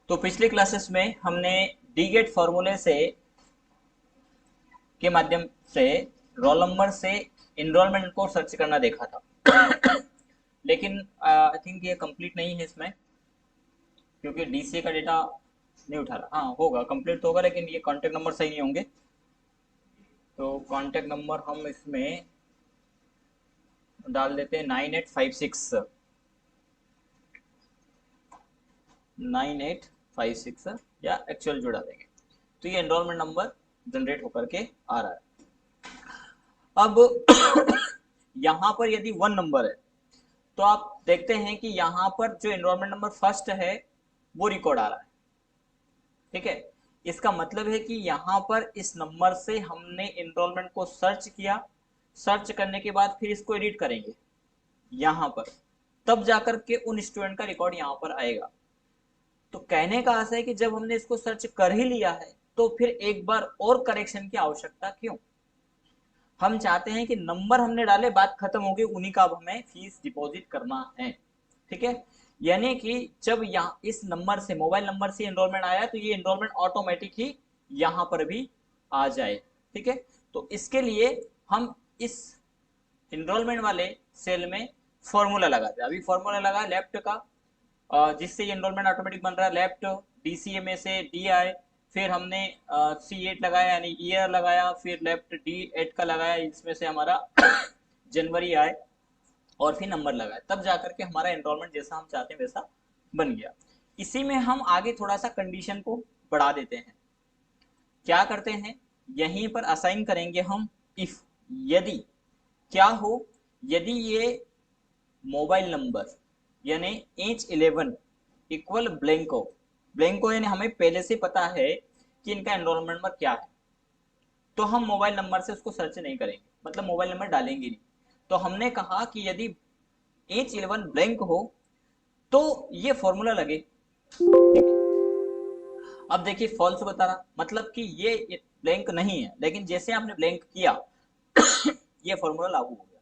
तो पिछले क्लासेस में हमने डीगेट फॉर्मूले से के माध्यम से रोल नंबर से इनरोलमेंट को सर्च करना देखा था। लेकिन आई थिंक ये कंप्लीट नहीं है इसमें, क्योंकि डीसीए का डेटा नहीं उठा रहा। हाँ, होगा कंप्लीट तो होगा, लेकिन ये कॉन्टेक्ट नंबर सही नहीं होंगे। तो कॉन्टेक्ट नंबर हम इसमें डाल देते हैं 9856, 9856 या एक्चुअल जुड़ा देंगे। तो ये एनरोलमेंट नंबर जनरेट होकर के आ रहा है। अब यहाँ पर यदि वन नंबर है तो आप देखते हैं कि यहाँ पर जो एनरोलमेंट नंबर फर्स्ट है वो रिकॉर्ड आ रहा है। ठीक है, इसका मतलब है कि यहाँ पर इस नंबर से हमने एनरोलमेंट को सर्च किया। सर्च करने के बाद फिर इसको एडिट करेंगे यहाँ पर, तब जाकर के उन स्टूडेंट का रिकॉर्ड यहाँ पर आएगा। तो कहने का आशा है कि जब हमने इसको सर्च कर ही लिया है तो फिर एक बार और करेक्शन की आवश्यकता क्यों। हम चाहते हैं कि नंबर हमने डाले, बात खत्म हो गई, उन्हीं का अब हमें फीस डिपॉजिट करना है। ठीक है, यानी कि जब यहाँ इस नंबर से, मोबाइल नंबर से एनरोलमेंट आया तो ये एनरोलमेंट ऑटोमेटिक ही यहाँ पर भी आ जाए। ठीक है, तो इसके लिए हम इस एनरोलमेंट वाले सेल में फॉर्मूला लगाते हैं। अभी फॉर्मूला लगा लेफ्ट का, जिससे ये एनरोलमेंट ऑटोमेटिक बन रहा है। लेफ्ट डीसीए में से डी आए, फिर हमने C8 लगाया यानी ईयर लगाया, फिर लेफ्ट D8 का लगाया, इसमें से हमारा जनवरी आए, और फिर नंबर लगाया, तब जाकर के हमारा एनरोलमेंट जैसा हम चाहते हैं वैसा बन गया। इसी में हम आगे थोड़ा सा कंडीशन को बढ़ा देते हैं। क्या करते हैं, यहीं पर असाइन करेंगे हम इफ, यदि क्या हो, यदि ये मोबाइल नंबर यानी H11 इक्वल ब्लैंको। ब्लैंको यानी हमें पहले से पता है कि इनका एनरोलमेंट नंबर क्या है, तो हम मोबाइल नंबर से उसको सर्च नहीं करेंगे, मतलब मोबाइल नंबर डालेंगे नहीं। तो हमने कहा कि यदि H11 ब्लैंक हो तो ये फॉर्मूला लगे। अब देखिए फॉल्स बता रहा, मतलब कि ये ब्लैंक नहीं है, लेकिन जैसे आपने ब्लैंक किया ये फॉर्मूला लागू हो गया।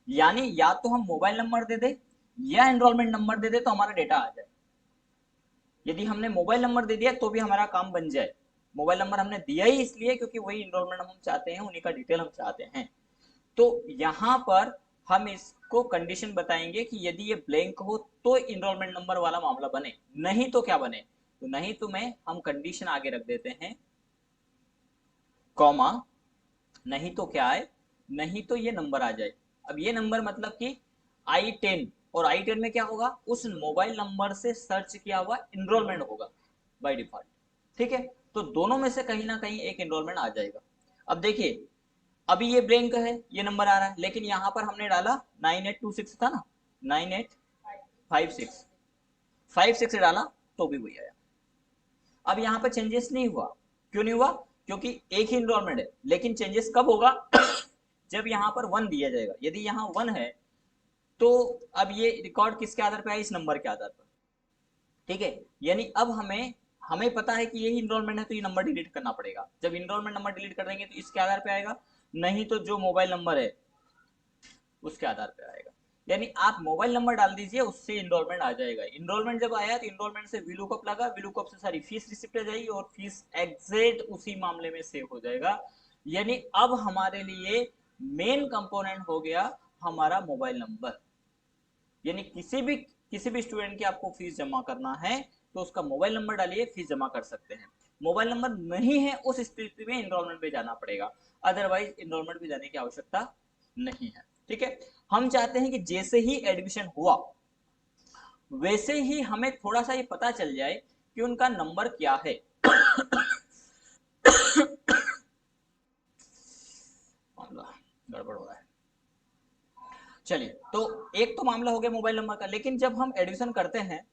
यानी या तो हम मोबाइल नंबर दे दे या एनरोलमेंट नंबर दे दे तो हमारा डेटा आ जाए। यदि हमने मोबाइल नंबर दे दिया तो भी हमारा काम बन जाए। मोबाइल नंबर हमने दिया ही इसलिए क्योंकि वही एनरोलमेंट हम चाहते हैं, उन्हीं का डिटेल हम चाहते हैं। तो यहाँ पर हम इसको कंडीशन बताएंगे कि यदि ये ब्लैंक हो तो इनरोलमेंट नंबर वाला मामला बने, नहीं तो क्या बने। तो नहीं तो में हम कंडीशन आगे रख देते हैं कॉमा, नहीं तो क्या है, नहीं तो ये नंबर आ जाए। अब ये नंबर मतलब कि I10, और I10 में क्या होगा, उस मोबाइल नंबर से सर्च किया हुआ इनरोलमेंट होगा बाय डिफॉल्ट। ठीक है, तो दोनों में से कहीं ना कहीं एक इनरोलमेंट आ जाएगा। अब देखिए, अभी ये ब्लैंक है, ये नंबर आ रहा है, लेकिन यहाँ पर हमने डाला 9826 था ना, 9856, 56 डाला तो भी वही आया। अब यहाँ पर चेंजेस नहीं हुआ, क्यों नहीं हुआ, क्योंकि एक ही इनरोलमेंट है। लेकिन चेंजेस कब होगा, जब यहाँ पर 1 दिया जाएगा। यदि यहाँ 1 है तो अब ये रिकॉर्ड किसके आधार पर है, इस नंबर के आधार पर। ठीक है, यानी अब हमें हमें पता है कि यही इनरोलमेंट है, तो ये नंबर डिलीट करना पड़ेगा। जब इनरोलमेंट नंबर डिलीट कर देंगे तो इसके आधार पे आएगा, नहीं तो जो मोबाइल नंबर है उसके आधार पे आएगा। यानी आप मोबाइल नंबर डाल दीजिए, उससे इनरोलमेंट आ जाएगा। इनरोलमेंट जब आया तो इनरोलमेंट से वीलुकअप लगा, वीलुकअप से सारी फीस रिसिप्ट आ जाएगी और फीस एग्जैक्ट उसी मामले में सेव हो जाएगा। यानी अब हमारे लिए मेन कंपोनेंट हो गया हमारा मोबाइल नंबर। यानी किसी भी स्टूडेंट की आपको फीस जमा करना है तो उसका मोबाइल नंबर डालिए, फीस जमा कर सकते हैं। मोबाइल नंबर नहीं है उस स्थिति में इनरोलमेंट पे जाना पड़ेगा, अदरवाइज इनरोलमेंट पे जाने की आवश्यकता नहीं है। ठीक है, हम चाहते हैं कि जैसे ही एडमिशन हुआ वैसे ही हमें थोड़ा सा ये पता चल जाए कि उनका नंबर क्या है। मामला गड़बड़ हो रहा है। चलिए, तो एक तो मामला हो गया मोबाइल नंबर का, लेकिन जब हम एडमिशन करते हैं,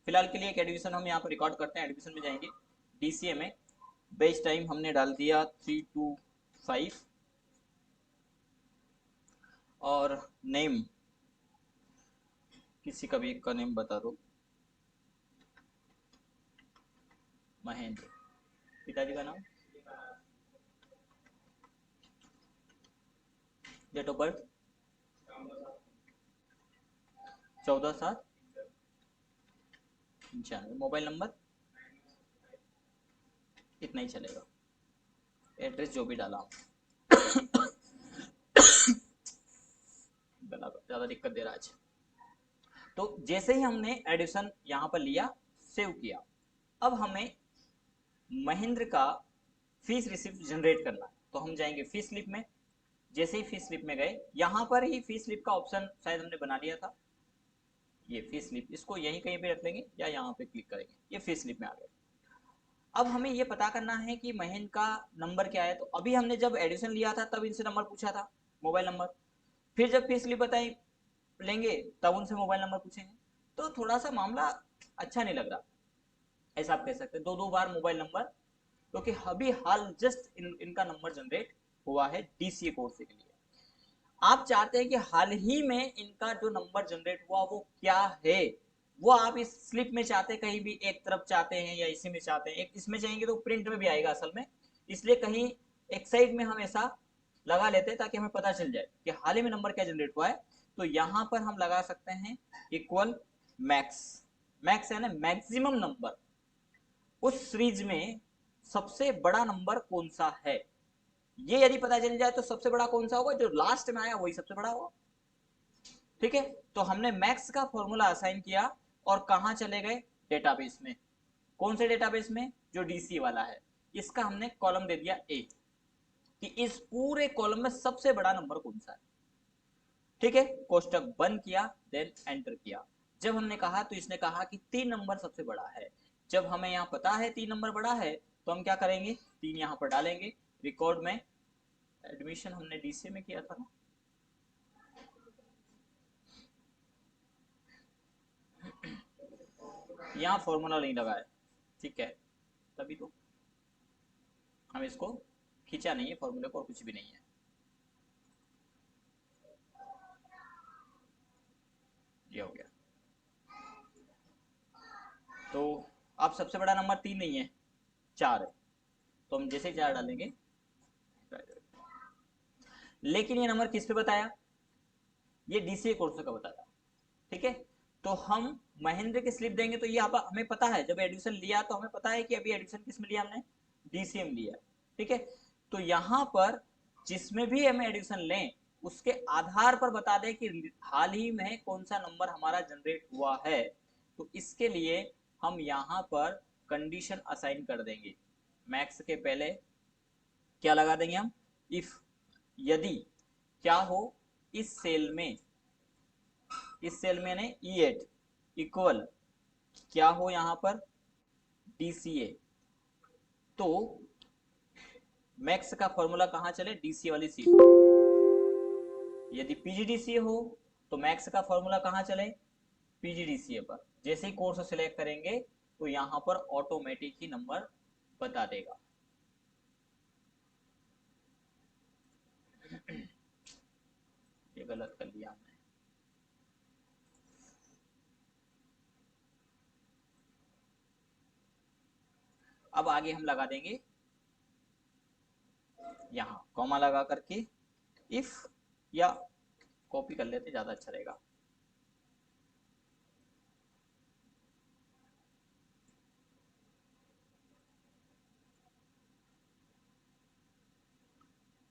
फिलहाल के लिए एक एडमिशन हम यहाँ पर रिकॉर्ड करते हैं। एडमिशन में जाएंगे, डीसीए में बेच टाइम हमने डाल दिया 325, और नेम किसी का भी एक का नेम बता दो, महेंद्र। पिताजी का नाम, date of birth 14/7, 95। Mobile number इतना ही चलेगा, एड्रेस जो भी डाला गला ज्यादा दिक्कत दे रहा है आज। तो जैसे ही हमने एडिशन यहां पर लिया, सेव किया, अब हमें महेंद्र का फीस रिसिप्ट जनरेट करना है। तो हम जाएंगे फीस स्लिप में। जैसे ही फीस स्लिप में गए, यहां पर ही फीस स्लिप का ऑप्शन शायद हमने बना लिया था, ये फीस स्लिप, इसको यहीं कहीं पे रख लेंगे या यहाँ पे क्लिक करेंगे, ये फीस स्लिप में आ गए। अब हमें ये पता करना है कि महेंद्र का नंबर क्या है। तो अभी हमने जब एडिशन लिया था तब इनसे नंबर पूछा था, मोबाइल नंबर। फिर जब फीस स्लिप बताई लेंगे तब उनसे मोबाइल नंबर पूछेंगे। तो थोड़ा सा मामला अच्छा नहीं लग रहा, ऐसा आप कह सकते हैं, दो दो बार मोबाइल नंबर। क्योंकि अभी हाल जस्ट इनका नंबर जनरेट हुआ है डीसीए कोर्स के लिए। आप चाहते हैं कि हाल ही में इनका जो नंबर जनरेट हुआ वो क्या है, वो आप इस स्लिप में चाहते हैं, कहीं भी एक तरफ चाहते हैं या इसी में चाहते हैं। एक इसमें चाहेंगे तो प्रिंट में भी आएगा असल में, इसलिए कहीं एक साइड में हम ऐसा लगा लेते हैं ताकि हमें पता चल जाए कि हाल ही में नंबर क्या जनरेट हुआ है। तो यहां पर हम लगा सकते हैं इक्वल मैक्स। मैक्स है ना मैक्सिमम नंबर, उस सीरीज में सबसे बड़ा नंबर कौन सा है, ये यदि पता चल जाए तो सबसे बड़ा कौन सा होगा, जो लास्ट में आया वही सबसे बड़ा होगा। ठीक है, तो हमने मैक्स का फॉर्मूला असाइन किया और कहां चले गए, डेटाबेस में। कौन से डेटाबेस में, जो डीसी वाला है। इसका हमने कॉलम दे दिया ए, कि इस पूरे कॉलम में सबसे बड़ा नंबर कौन सा है। ठीक है, कोष्टक बंद किया, देन एंटर किया। जब हमने कहा तो इसने कहा कि 3 नंबर सबसे बड़ा है। जब हमें यहाँ पता है 3 नंबर बड़ा है, तो हम क्या करेंगे, 3 यहाँ पर डालेंगे। रिकॉर्ड में एडमिशन हमने डीसी में किया था ना, यहाँ फॉर्मूला नहीं लगा है, ठीक है, तभी तो हम इसको खींचा नहीं है फॉर्मूले को, और कुछ भी नहीं है। ये हो गया। तो अब सबसे बड़ा नंबर 3 नहीं है, 4 है। तो हम जैसे 4 डालेंगे, लेकिन ये नंबर किस पे बताया, ये डीसीए कोर्स का बताया। ठीक है, तो हम महेंद्र की स्लिप देंगे तो ये हमें पता है, जब एडमिशन लिया तो हमें पता है कि अभी एडमिशन किस में लिया हमने, डीसीएम लिया। ठीक है, तो यहाँ पर जिसमें भी हम एडमिशन लें उसके आधार पर बता दें कि हाल ही में कौन सा नंबर हमारा जनरेट हुआ है। तो इसके लिए हम यहाँ पर कंडीशन असाइन कर देंगे। मैक्स के पहले क्या लगा देंगे हम, इफ, यदि क्या हो, इस सेल में, इस सेल में ने E8 इक्वल क्या हो यहाँ पर DCA। तो मैक्स का फॉर्मूला कहाँ चले, डीसीए वाली सीट। यदि पीजीडीसीए हो तो मैक्स का फॉर्मूला कहाँ चले, पीजीडीसीए पर। जैसे ही कोर्स सिलेक्ट करेंगे तो यहाँ पर ऑटोमेटिक ही नंबर बता देगा। ये गलत कर लिया हमने। अब आगे हम लगा देंगे यहाँ कॉमा लगा करके इफ, या कॉपी कर लेते ज्यादा अच्छा रहेगा।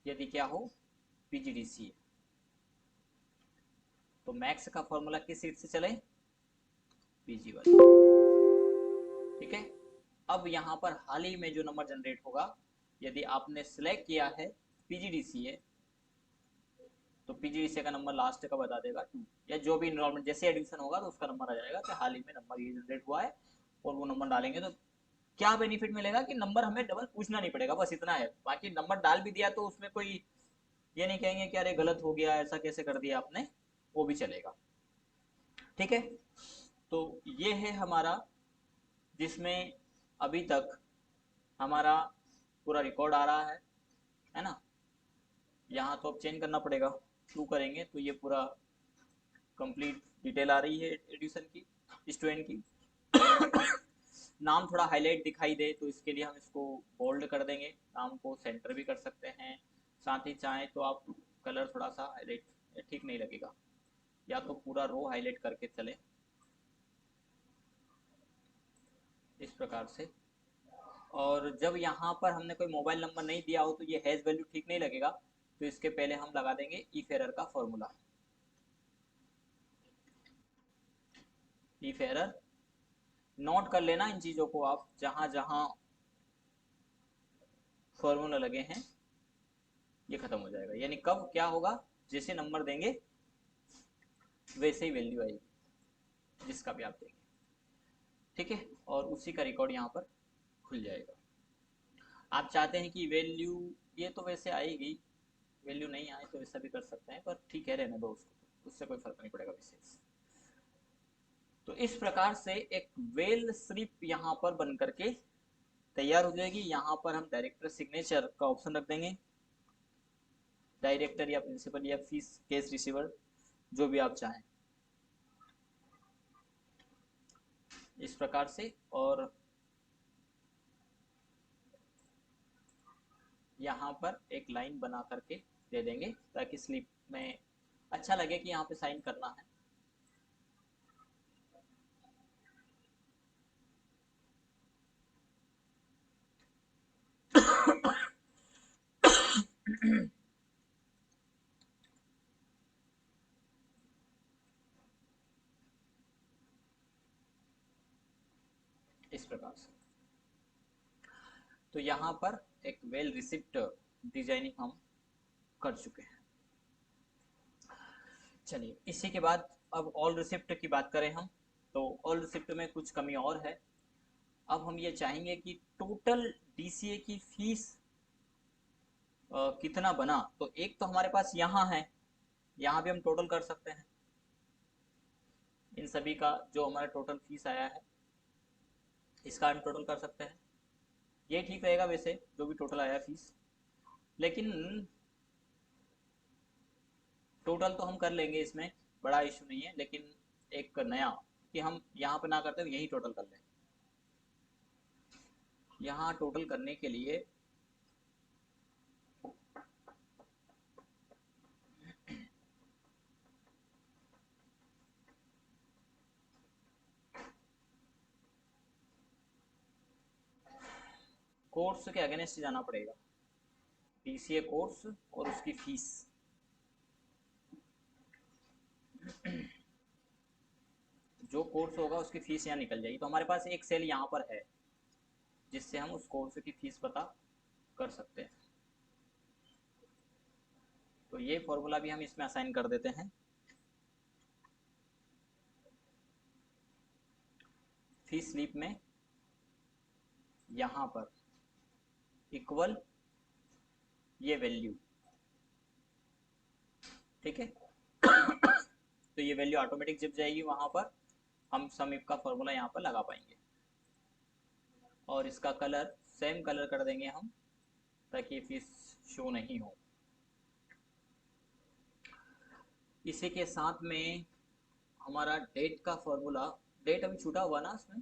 यदि क्या हो, पीजीडीसीए, तो मैक्स का फॉर्मूला किस सीट से चले, पीजी वाली। ठीक है, अब यहाँ पर हाल ही में जो नंबर जनरेट होगा, यदि आपने सिलेक्ट किया है पीजीडीसीए, तो पीजीडीसीए का नंबर लास्ट का बता देगा 2, या जो भी इनरोलमेंट जैसे एडमिशन होगा तो उसका नंबर आ जाएगा कि हाल ही में नंबर ये जनरेट हुआ है, और वो नंबर डालेंगे तो क्या बेनिफिट मिलेगा कि नंबर हमें डबल पूछना नहीं पड़ेगा, बस इतना है। बाकी नंबर डाल भी दिया तो उसमें कोई ये नहीं कहेंगे कि अरे गलत हो गया, ऐसा कैसे कर दिया आपने, वो भी चलेगा। ठीक है, तो ये है हमारा, जिसमें अभी तक हमारा पूरा रिकॉर्ड आ रहा है ना। यहाँ तो अब चेंज करना पड़ेगा, शुरू करेंगे तो ये पूरा कंप्लीट डिटेल आ रही है एडिशन की, स्टूडेंट की। नाम थोड़ा हाईलाइट दिखाई दे तो इसके लिए हम इसको बोल्ड कर देंगे, नाम को सेंटर भी कर सकते हैं। साथ ही चाहें तो आप कलर थोड़ा सा हाईलाइट, ठीक नहीं लगेगा, या तो पूरा रो हाईलाइट करके चले। प्रकार से। और जब यहाँ पर हमने कोई मोबाइल नंबर नहीं दिया हो तो ये हैज वैल्यू ठीक नहीं लगेगा, तो इसके पहले हम लगा देंगे इफ एरर का फॉर्मूला। इफ एरर नोट कर लेना इन चीजों को आप, जहां जहां फॉर्मूला लगे हैं ये खत्म हो जाएगा। यानी कब क्या होगा, जैसे नंबर देंगे वैसे ही वैल्यू आएगी जिसका भी आप देंगे, ठीक है। और उसी का रिकॉर्ड यहाँ पर खुल जाएगा। आप चाहते हैं कि वैल्यू, ये तो वैसे आएगी, वैल्यू नहीं आए तो ऐसा भी कर सकते हैं, पर ठीक है रहने दो उसको, उससे कोई फर्क नहीं पड़ेगा विशेष। तो इस प्रकार से एक वेल स्लिप यहाँ पर बन करके तैयार हो जाएगी। यहाँ पर हम डायरेक्टर सिग्नेचर का ऑप्शन रख देंगे, डायरेक्टर या प्रिंसिपल या फीस केस रिसीवर, जो भी आप चाहें इस प्रकार से। और यहाँ पर एक लाइन बना करके दे देंगे ताकि स्लिप में अच्छा लगे कि यहाँ पे साइन करना है। इस प्रकार से तो यहाँ पर एक वेल रिसिप्ट डिजाइनिंग हम कर चुके हैं। चलिए इसी के बाद अब ऑल रिसिप्ट की बात करें हम, तो ऑल रिसिप्ट में कुछ कमी और है। अब हम ये चाहेंगे कि टोटल डीसीए की फीस कितना बना, तो एक तो हमारे पास यहाँ है, यहाँ भी हम टोटल कर सकते हैं इन सभी का, जो हमारा टोटल फीस आया है इसका हम टोटल कर सकते हैं। ये ठीक रहेगा वैसे, जो भी टोटल आया फीस, लेकिन टोटल तो हम कर लेंगे, इसमें बड़ा इशू नहीं है। लेकिन एक नया कि हम यहाँ पे ना करते हुए यही टोटल कर लें। यहाँ टोटल करने के लिए कोर्स के अगेंस्ट जाना पड़ेगा, डीसीए कोर्स और उसकी फीस। जो कोर्स होगा उसकी फीस यहाँ निकल जाएगी, तो हमारे पास एक सेल यहाँ पर है जिससे हम उस कोर्स की फीस पता कर सकते हैं। तो ये फॉर्मूला भी हम इसमें असाइन कर देते हैं। फीस स्लिप में यहाँ पर इक्वल ये वैल्यू, ठीक है। तो ये वैल्यू ऑटोमेटिक जब जाएगी वहां पर हम सम इफ का फॉर्मूला यहाँ पर लगा पाएंगे। और इसका कलर सेम कलर कर देंगे हम, ताकि फीस शो नहीं हो। इसी के साथ में हमारा डेट का फॉर्मूला, डेट अभी छूटा हुआ ना इसमें,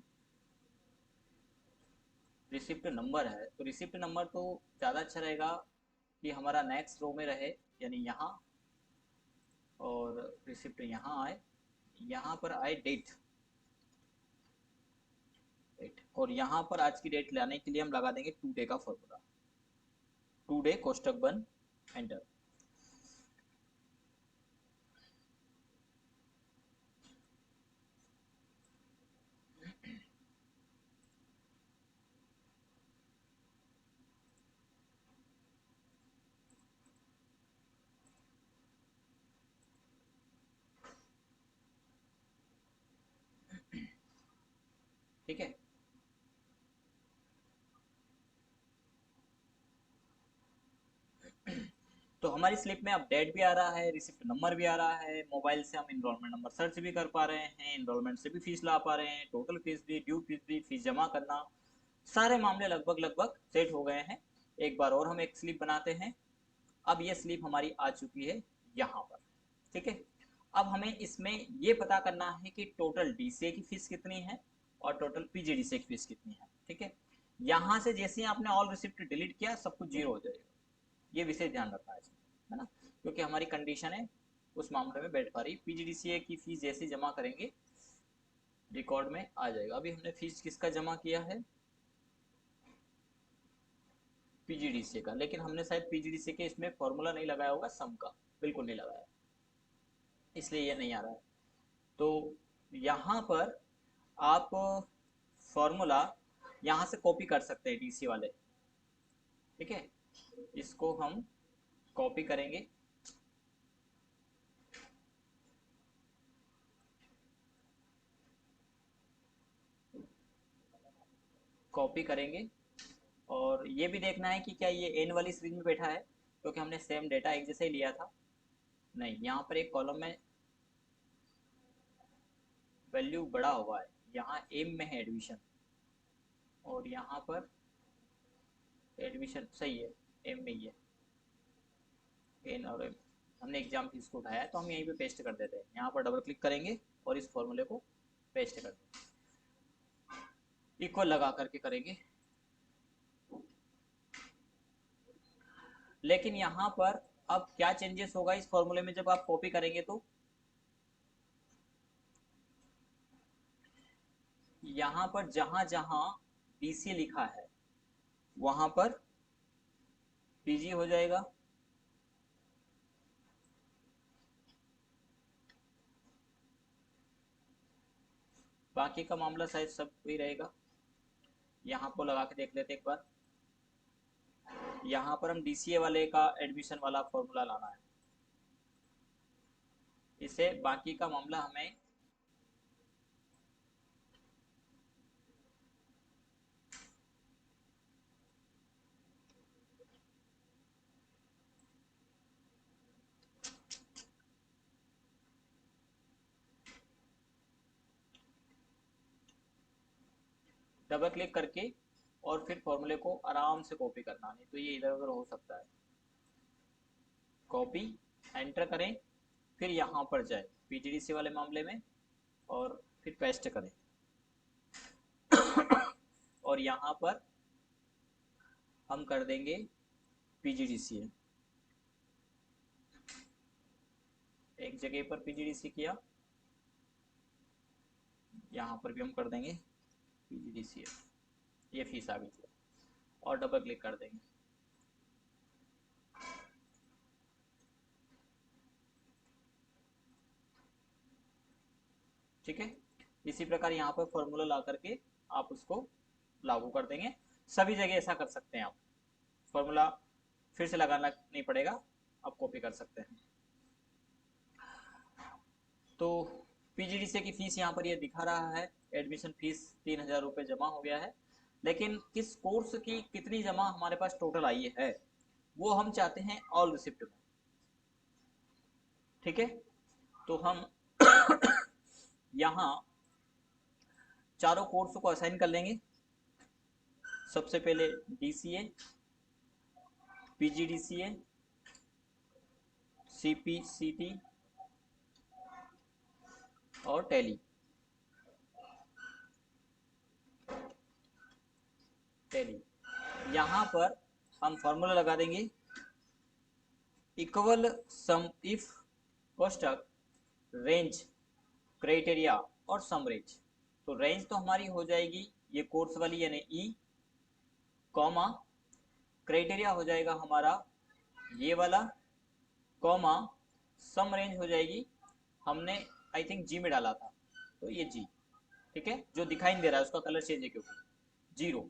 रिसिप्ट नंबर है, तो रिसिप्ट नंबर तो ज़्यादा अच्छा रहेगा कि हमारा नेक्स्ट रो में रहे, यानी यहाँ, और रिसिप्ट यहाँ आए, यहाँ पर आए डेट, और यहाँ पर आज की डेट लाने के लिए हम लगा देंगे टू डे का फॉर्मूला, टू डे कोष्टक बन एंटर। ठीक है, तो हमारी स्लिप में अब डेट भी आ रहा है, रिसिप्ट नंबर भी आ रहा है, मोबाइल से हम इनरोलमेंट नंबर सर्च भी कर पा रहे हैं, इनरोलमेंट से भी फीस ला पा रहे हैं, टोटल फीस भी, ड्यू फीस भी, फीस जमा करना, सारे मामले लगभग लगभग सेट हो गए हैं। एक बार और हम एक स्लिप बनाते हैं। अब ये स्लिप हमारी आ चुकी है यहाँ पर, ठीक है। अब हमें इसमें ये पता करना है कि टोटल डीसीए की फीस कितनी है और टोटल पीजीडीसीए की फीस कितनी है, ठीक है। यहाँ से जैसे ही आपने ऑल रिसिप्ट डिलीट किया सब कुछ जीरो हो जाएगा, ये विशेष ध्यान रखना है ना, क्योंकि हमारी कंडीशन है उस मामले में बैठ पा रही। पीजीडीसीए की फीस जैसे जमा करेंगे रिकॉर्ड में आ जाएगा। अभी हमने फीस किसका जमा किया है, पीजीडीसी का, लेकिन हमने शायद पीजीडीसी के इसमें फॉर्मूला नहीं लगाया होगा सम का, बिल्कुल नहीं लगाया, इसलिए ये नहीं आ रहा है। तो यहाँ पर आप फॉर्मूला यहाँ से कॉपी कर सकते हैं डीसी वाले, ठीक है, इसको हम कॉपी करेंगे, कॉपी करेंगे, और ये भी देखना है कि क्या ये एन वाली सीरीज में बैठा है, क्योंकि हमने सेम डेटा एक जैसे ही लिया था। नहीं, यहाँ पर एक कॉलम में वैल्यू बड़ा हुआ है, यहाँ एम में है एडमिशन, और यहाँ पर एडमिशन सही है, एम में ही है, एन और एम। हमने एग्जाम फीस को उठाया है, तो हम यहीं पे पेस्ट कर देते हैं, यहाँ पर डबल क्लिक करेंगे और इस फॉर्मूले को पेस्ट कर देंगे, इक्वल लगा करके करेंगे। लेकिन यहाँ पर अब क्या चेंजेस होगा इस फॉर्मूले में जब आप कॉपी करेंगे, तो यहाँ पर जहां जहां बीसी लिखा है वहां पर पीजी हो जाएगा, बाकी का मामला शायद सब वही रहेगा। यहाँ को लगा के देख लेते एक बार, यहाँ पर हम डीसीए वाले का एडमिशन वाला फॉर्मूला लाना है, इसे बाकी का मामला हमें डबल क्लिक करके और फिर फॉर्मूले को आराम से कॉपी करना, नहीं तो ये इधर उधर हो सकता है। कॉपी, एंटर करें, फिर यहाँ पर जाए पीजीडीसी वाले मामले में और फिर पेस्ट करें और यहाँ पर हम कर देंगे पीजीडीसी, एक जगह पर पीजीडीसी किया, यहाँ पर भी हम कर देंगे पीजीडीसी, ये फीस आ गई थी, और डबल क्लिक कर देंगे। ठीक है, इसी प्रकार यहाँ पर फॉर्मूला ला करके आप उसको लागू कर देंगे। सभी जगह ऐसा कर सकते हैं आप, फॉर्मूला फिर से लगाना नहीं पड़ेगा, आप कॉपी कर सकते हैं। तो पीजीडीसी की फीस यहाँ पर ये दिखा रहा है, एडमिशन फीस 3000 रुपये जमा हो गया है, लेकिन किस कोर्स की कितनी जमा हमारे पास टोटल आई है वो हम चाहते हैं ऑल रिसिप्ट में। ठीक है, तो हम यहाँ चारों कोर्स को असाइन कर लेंगे। सबसे पहले डीसीए, पीजीडीसीए, सीपीसीटी और टैली। यहाँ पर हम फॉर्मूला लगा देंगे, इक्वल सम इफ कोष्टक रेंज क्राइटेरिया और सम रेंज। तो रेंज तो हमारी हो जाएगी ये कोर्स वाली यानी ई, कॉमा क्राइटेरिया हो जाएगा हमारा ये वाला, कॉमा सम रेंज हो जाएगी, हमने आई थिंक जी में डाला था तो ये जी, ठीक है, जो दिखाई नहीं दे रहा है उसका कलर चेंज है क्योंकि 0,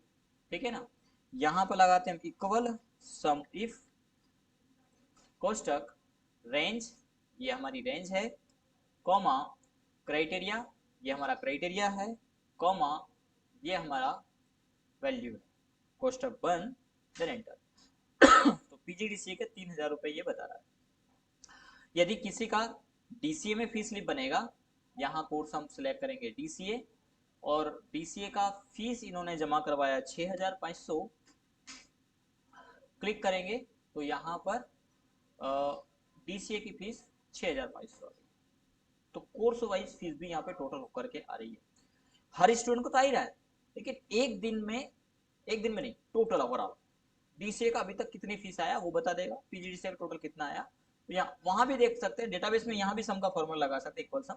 ठीक है ना। यहाँ पर लगाते हैं इक्वल सम इफ कोष्टक रेंज, ये हमारी रेंज है, कॉमा क्राइटेरिया, ये हमारा क्राइटेरिया है, कॉमा ये हमारा वैल्यू है, कोष्टक बंद, देन एंटर। तो पीजीडीसीए के 3000 रुपये ये बता रहा है। यदि किसी का डीसीए में फीस स्लिप बनेगा, यहाँ कोर्स हम सिलेक्ट करेंगे डीसीए, और डीसीए का फीस इन्होंने जमा करवाया 6500, क्लिक करेंगे तो यहाँ पर डीसीए की फीस 6500 आ गई। तो कोर्स वाइज फीस भी यहाँ पे टोटल होकर के आ रही है। हर स्टूडेंट को तो आ ही रहा है, लेकिन एक दिन में नहीं, टोटल ओवरऑल डीसीए का अभी तक कितनी फीस आया वो बता देगा, पीजीडीसीए का टोटल कितना आया। तो यहाँ वहां भी देख सकते हैं डेटाबेस में, यहाँ भी सम का फॉर्मूला लगा सकते हैं, इक्वल सम।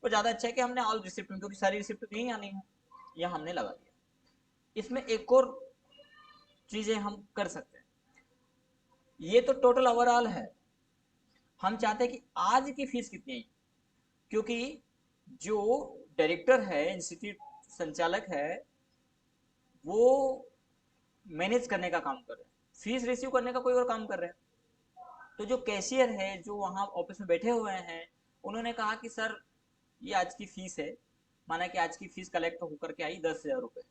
तो ज्यादा अच्छा है कि हमने ऑल रिसिप्ट में, क्योंकि सारी रिसिप्ट दी या नहीं है, यह हमने लगा दिया। इसमें एक और चीजें हम कर सकते हैं, ये तो टोटल ओवरऑल है, हम चाहते हैं कि आज की फीस कितनी है, क्योंकि जो डायरेक्टर है, इंस्टीट्यूट संचालक है, वो मैनेज करने का काम कर रहे हैं, फीस रिसीव करने का कोई और काम कर रहे हैं। तो जो कैशियर है, जो वहाँ ऑफिस में बैठे हुए हैं, उन्होंने कहा कि सर ये आज की फीस है, माना कि आज की फीस कलेक्ट होकर के आई 10,000 रुपये।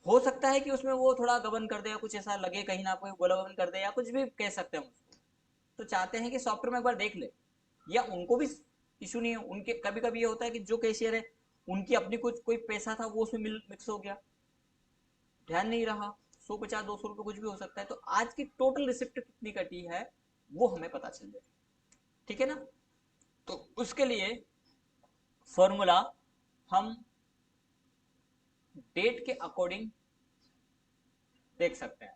हो सकता है कि उसमें वो थोड़ा गबन कर दे या कुछ ऐसा लगे, कहीं ना कोई बोला गबन कर दे या कुछ भी कह सकते हैं उसको, तो चाहते हैं कि सॉफ्टवेयर में एक बार देख ले, या उनको भी इशू नहीं है, उनके कभी कभी ये होता है कि जो कैशियर है उनकी अपनी कुछ कोई पैसा था वो उसमें मिक्स हो गया, ध्यान नहीं रहा, 150-200 रुपये कुछ भी हो सकता है, तो आज की टोटल रिसिप्ट कितनी कटी है वो हमें पता चल जाए, ठीक है ना। तो उसके लिए फॉर्मूला हम डेट के अकॉर्डिंग देख सकते हैं।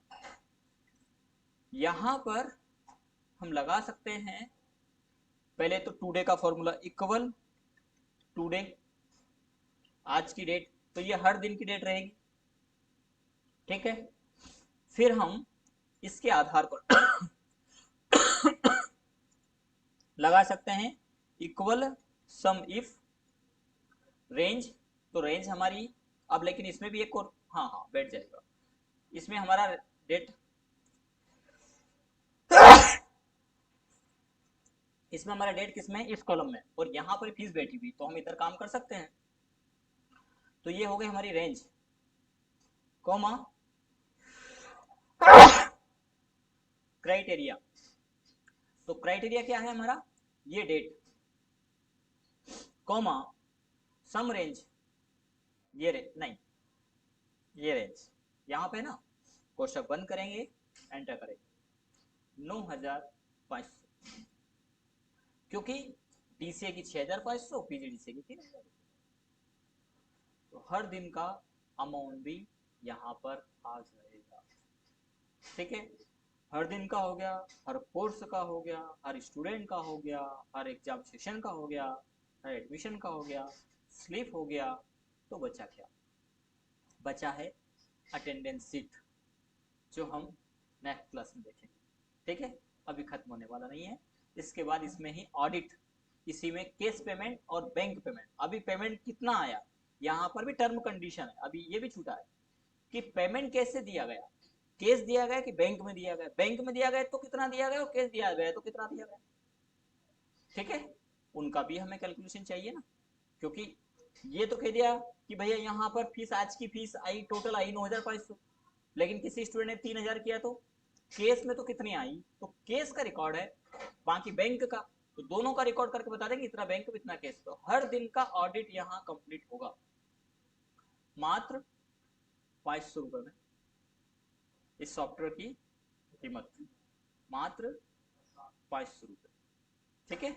यहां पर हम लगा सकते हैं, पहले तो टुडे का फॉर्मूला इक्वल टुडे, आज की डेट, तो ये हर दिन की डेट रहेगी, ठीक है। फिर हम इसके आधार पर लगा सकते हैं इक्वल सम इफ रेंज, तो रेंज हमारी अब, लेकिन इसमें भी एक और, हाँ हाँ बैठ जाएगा, इसमें हमारा डेट, इसमें हमारा डेट किसमें, इस कॉलम में, और यहां पर फीस बैठी हुई, तो हम इधर काम कर सकते हैं। तो ये हो गई हमारी रेंज, कॉमा क्राइटेरिया, तो क्राइटेरिया क्या है हमारा, ये डेट, कॉमा सम रेंज, ये रेंज नहीं, ये रेंज, यहां पे ना कोष्टक बंद करेंगे, एंटर करेंगे 9,500, क्योंकि डीसीए की 6,500, पीजीडीसीए की 3,000, तो हर दिन का अमाउंट भी यहाँ पर आ जाएगा, ठीक है। हर दिन का हो गया, हर कोर्स का हो गया, हर स्टूडेंट का हो गया, हर एग्जाम सेशन का हो गया, हर एडमिशन का हो गया, स्लिप हो गया, तो बचा क्या, बचा है अटेंडेंस सीट, जो हम नेक्स्ट क्लास में देखेंगे, ठीक है। अभी खत्म होने वाला नहीं है, इसके बाद इसमें ही ऑडिट, इसी में केस पेमेंट और बैंक पेमेंट, अभी पेमेंट कितना आया, यहाँ पर भी टर्म कंडीशन है, अभी ये भी छूटा है कि पेमेंट कैसे दिया गया, केस दिया गया कि बैंक में दिया गया, बैंक में दिया गया तो कितना दिया गया और केस दिया गया तो कितना दिया गया, ठीक है। उनका भी हमें कैलकुलेशन चाहिए ना, क्योंकि ये तो कह दिया कि भैया यहाँ पर फीस, आज की फीस आई, टोटल आई 9,500, लेकिन किसी स्टूडेंट ने 3,000 किया, तो केस में तो कितनी आई, तो केस का रिकॉर्ड है, बाकी बैंक का, तो दोनों का रिकॉर्ड करके बता देंगे इतना बैंक में इतना केस, तो हर दिन का ऑडिट यहाँ कंप्लीट होगा मात्र 500 रुपए में, इस सॉफ्टवेयर की कीमत मात्र 500 रुपए, ठीक है।